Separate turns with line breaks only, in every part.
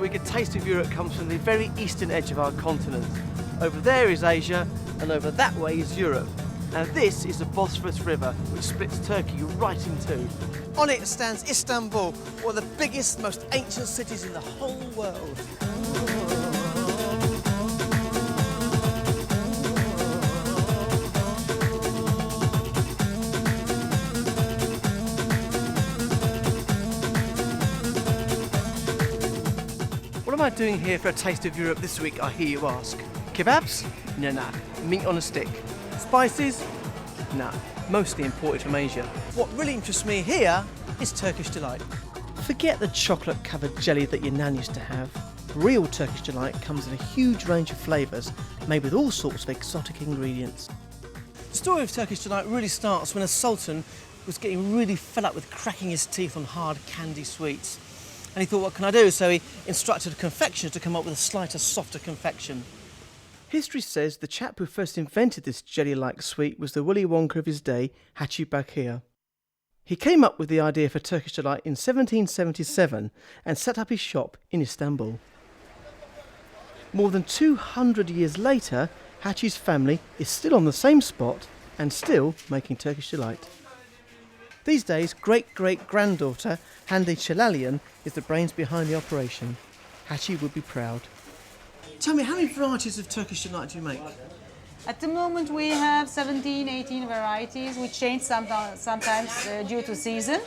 week, a taste of Europe comes from the very eastern edge of our continent. Over there is Asia, and over that way is Europe. And this is the Bosphorus River, which splits Turkey right in two. On it stands Istanbul, one of the biggest, most ancient cities in the whole world. What am I doing here for a taste of Europe this week, I hear you ask? Kebabs? Nah. Meat on a stick. Spices? Nah. Mostly imported from Asia. What really interests me here is Turkish Delight. Forget the chocolate-covered jelly that your nan used to have. Real Turkish Delight comes in a huge range of flavours, made with all sorts of exotic ingredients. The story of Turkish Delight really starts when a sultan was getting really fed up with cracking his teeth on hard candy sweets. And he thought, what can I do? So he instructed a confectioner to come up with a slighter, softer confection. History says the chap who first invented this jelly-like sweet was the Willy Wonka of his day, Hacı Bakir. He came up with the idea for Turkish Delight in 1777 and set up his shop in Istanbul. More than 200 years later, Hacı's family is still on the same spot and still making Turkish Delight. These days, great-great-granddaughter Hande Çelalian is the brains behind the operation. Hacı would be proud. Tell me, how many varieties of Turkish Delight do you make?
At the moment we have 17, 18 varieties. We change sometimes due to season.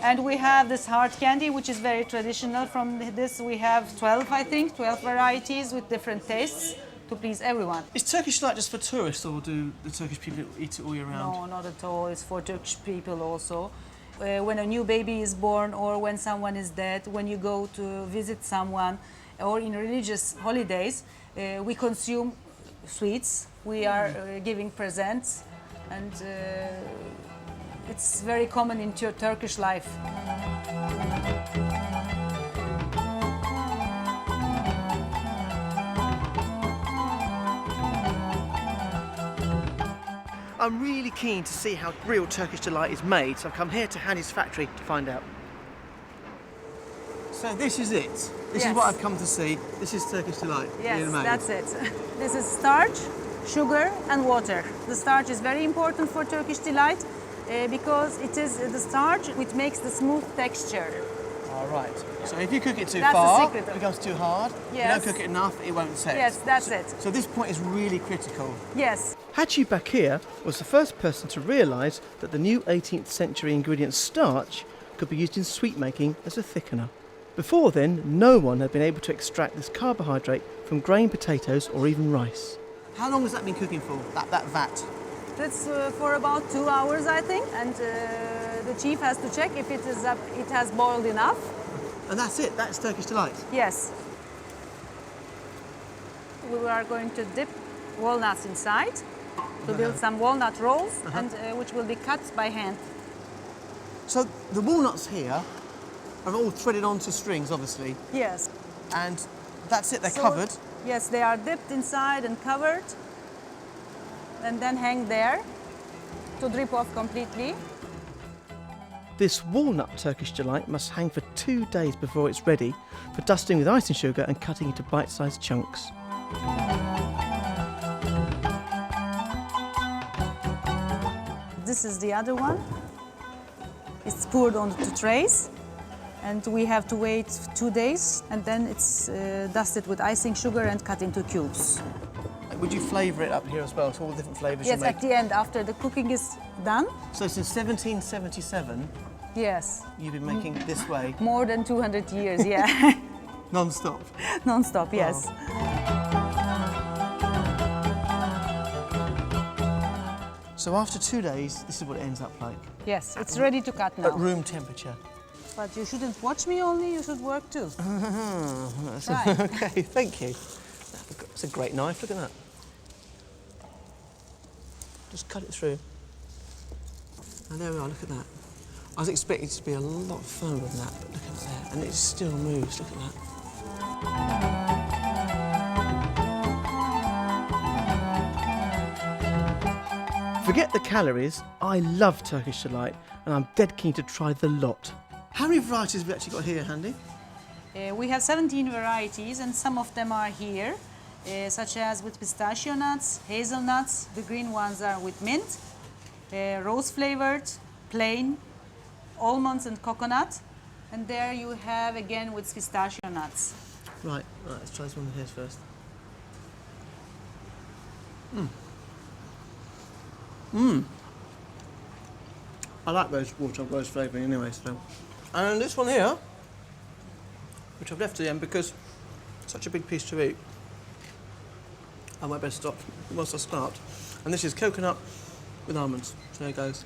And we have this hard candy, which is very traditional. From this we have 12, I think, 12 varieties with different tastes to please everyone.
Is Turkish Delight just for tourists, or do the Turkish people eat it all year round?
No, not at all. It's for Turkish people also. When a new baby is born or when someone is dead, when you go to visit someone or in religious holidays, we consume sweets. We are giving presents, and it's very common in Turkish life.
I'm really keen to see how real Turkish Delight is made, so I've come here to Hande's factory to find out. So this is it. This is what I've come to see. This is Turkish Delight.
Yes, that's it. This is starch, sugar and water. The starch is very important for Turkish Delight because it is the starch which makes the smooth texture.
All right. So if you cook it too
That's
far,
the secret
it becomes too hard.
Yes.
If you don't cook it enough, it won't set.
Yes, that's it.
So this point is really critical.
Yes.
Hacı Bakir was the first person to realise that the new 18th century ingredient starch could be used in sweet making as a thickener. Before then, no one had been able to extract this carbohydrate from grain potatoes or even rice. How long has that been cooking for, that vat?
That's for about 2 hours, I think, and the chief has to check if it has boiled enough.
And that's it, that's Turkish Delight?
Yes. We are going to dip walnuts inside to build some walnut rolls, and which will be cut by hand.
So the walnuts here are all threaded onto strings, obviously.
Yes.
And that's it, they're covered?
Yes, they are dipped inside and covered, and then hang there to drip off completely.
This walnut Turkish Delight must hang for 2 days before it's ready for dusting with icing sugar and cutting into bite-sized chunks.
This is the other one. It's poured onto trays, and we have to wait 2 days, and then it's dusted with icing sugar and cut into cubes.
Would you flavour it up here as well, so all the different flavours you
Yes,
make?
at the end, after the cooking is done.
So since 1777,
Yes.
you've been making it this way?
More than 200 years, yeah.
Non-stop?
Non-stop, yes.
So after 2 days, this is what it ends up like?
Yes, it's ready to cut now.
At room temperature?
But you shouldn't watch me only, you should work too. Right.
Okay, thank you. It's a great knife, look at that. Just cut it through. And there we are, look at that. I was expecting it to be a lot firmer than that, but look at that. And it still moves, look at that. Forget the calories, I love Turkish Delight and I'm dead keen to try the lot. How many varieties have we actually got here, Hande?
We have 17 varieties, and some of them are here, such as with pistachio nuts, hazelnuts. The green ones are with mint, rose flavored, plain, almonds and coconut. And there you have again with pistachio nuts.
Right, let's try this one here first. I like rose flavouring anyway, so. And this one here, which I've left to the end because it's such a big piece to eat, I might better stop once I start. And this is coconut with almonds. So there it goes.